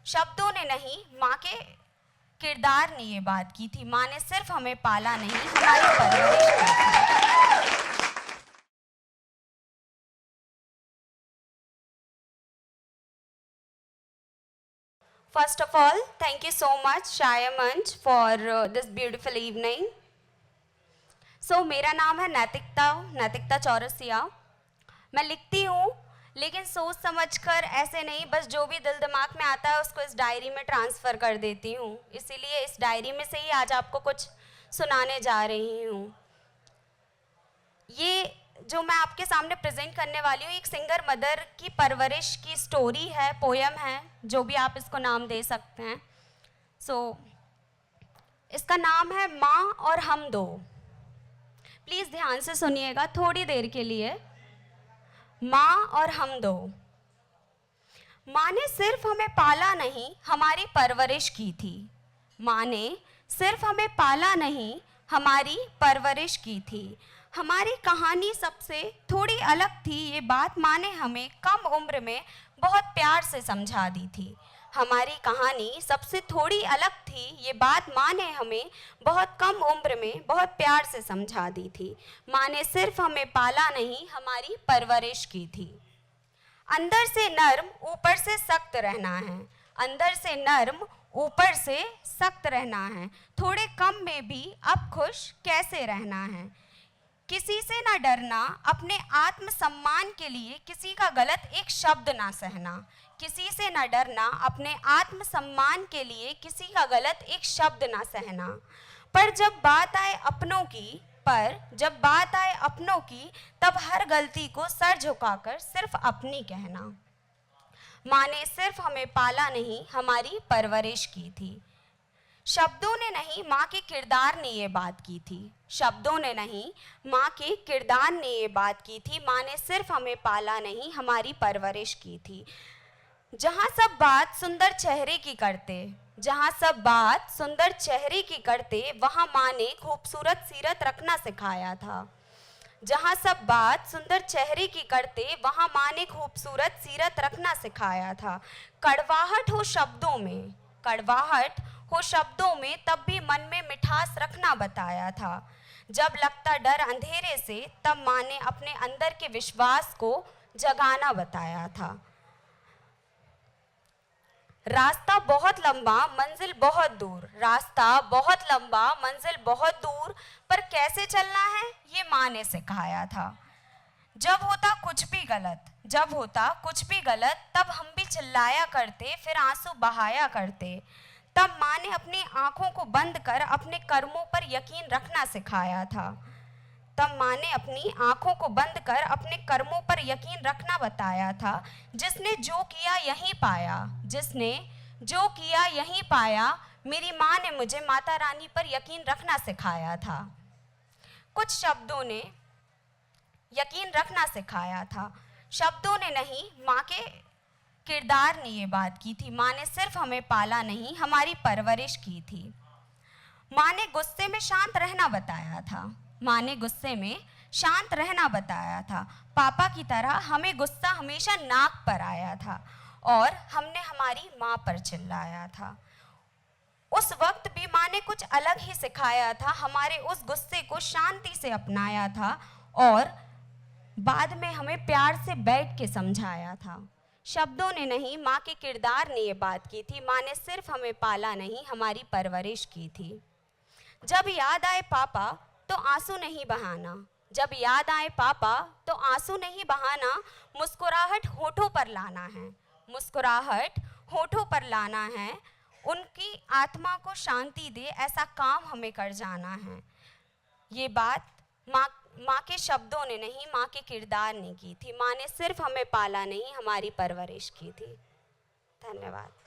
शब्दों ने नहीं, माँ के किरदार ने ये बात की थी। माँ ने सिर्फ हमें पाला नहीं, हमारी परवरिश की थी। First of all, thank you so much, Shaya Manch, for this beautiful evening. So, मेरा नाम है नैतिकता चौरसिया। मैं लिखती हूँ, लेकिन सोच समझकर ऐसे नहीं, बस जो भी दिल दिमाग में आता है उसको इस डायरी में ट्रांसफ़र कर देती हूँ। इसीलिए इस डायरी में से ही आज आपको कुछ सुनाने जा रही हूँ। ये जो मैं आपके सामने प्रेजेंट करने वाली हूँ, एक सिंगर मदर की परवरिश की स्टोरी है, पोयम है, जो भी आप इसको नाम दे सकते हैं। इसका नाम है माँ और हम दो। प्लीज़ ध्यान से सुनिएगा थोड़ी देर के लिए। माँ और हम दो। माँ ने सिर्फ हमें पाला नहीं, हमारी परवरिश की थी। माँ ने सिर्फ हमें पाला नहीं, हमारी परवरिश की थी। हमारी कहानी सबसे थोड़ी अलग थी, ये बात माँ ने हमें कम उम्र में बहुत प्यार से समझा दी थी। हमारी कहानी सबसे थोड़ी अलग थी, ये बात माँ ने हमें बहुत कम उम्र में बहुत प्यार से समझा दी थी। माँ ने सिर्फ हमें पाला नहीं, हमारी परवरिश की थी। अंदर से नर्म, ऊपर से सख्त रहना है। अंदर से नर्म, ऊपर से सख्त रहना है। थोड़े कम में भी अब खुश कैसे रहना है। किसी से ना डरना, अपने आत्मसम्मान के लिए किसी का गलत एक शब्द ना सहना। किसी से ना डरना, अपने आत्मसम्मान के लिए किसी का गलत एक शब्द ना सहना। पर जब बात आए अपनों की, तब हर गलती को सर झुकाकर सिर्फ अपनी कहना। माँ ने सिर्फ हमें पाला नहीं, हमारी परवरिश की थी। शब्दों ने नहीं, माँ के किरदार ने ये बात की थी। शब्दों ने नहीं, माँ के किरदार ने ये बात की थी। माँ ने सिर्फ हमें पाला नहीं, हमारी परवरिश की थी। जहाँ सब बात सुंदर चेहरे की करते, वहाँ माँ ने खूबसूरत सीरत रखना सिखाया था। जहाँ सब बात सुंदर चेहरे की करते, वहाँ माँ ने खूबसूरत सीरत रखना सिखाया था। कड़वाहट हो शब्दों में, तब भी मन में मिठास रखना बताया था। जब लगता डर अंधेरे से, तब माँ ने अपने अंदर के विश्वास को जगाना बताया था। रास्ता बहुत लंबा, मंजिल बहुत दूर, पर कैसे चलना है ये माँ ने सिखाया था। जब होता कुछ भी गलत, तब हम भी चिल्लाया करते, फिर आंसू बहाया करते। तब माँ ने अपनी आंखों को बंद कर अपने कर्मों पर यकीन रखना सिखाया था। तब माँ ने अपनी आंखों को बंद कर अपने कर्मों पर यकीन रखना बताया था। जिसने जो किया यहीं पाया, मेरी माँ ने मुझे माता रानी पर यकीन रखना सिखाया था। कुछ शब्दों ने यकीन रखना सिखाया था। शब्दों ने नहीं, माँ के किरदार ने ये बात की थी। माँ ने सिर्फ हमें पाला नहीं, हमारी परवरिश की थी। माँ ने गुस्से में शांत रहना बताया था। पापा की तरह हमें गुस्सा हमेशा नाक पर आया था और हमने हमारी माँ पर चिल्लाया था। उस वक्त भी माँ ने कुछ अलग ही सिखाया था, हमारे उस गुस्से को शांति से अपनाया था और बाद में हमें प्यार से बैठ के समझाया था। शब्दों ने नहीं, माँ के किरदार ने ये बात की थी। माँ ने सिर्फ हमें पाला नहीं, हमारी परवरिश की थी। जब याद आए पापा तो आंसू नहीं बहाना, मुस्कुराहट होठों पर लाना है। उनकी आत्मा को शांति दे, ऐसा काम हमें कर जाना है। ये बात माँ के शब्दों ने नहीं, माँ के किरदार ने की थी। माँ ने सिर्फ हमें पाला नहीं, हमारी परवरिश की थी। धन्यवाद।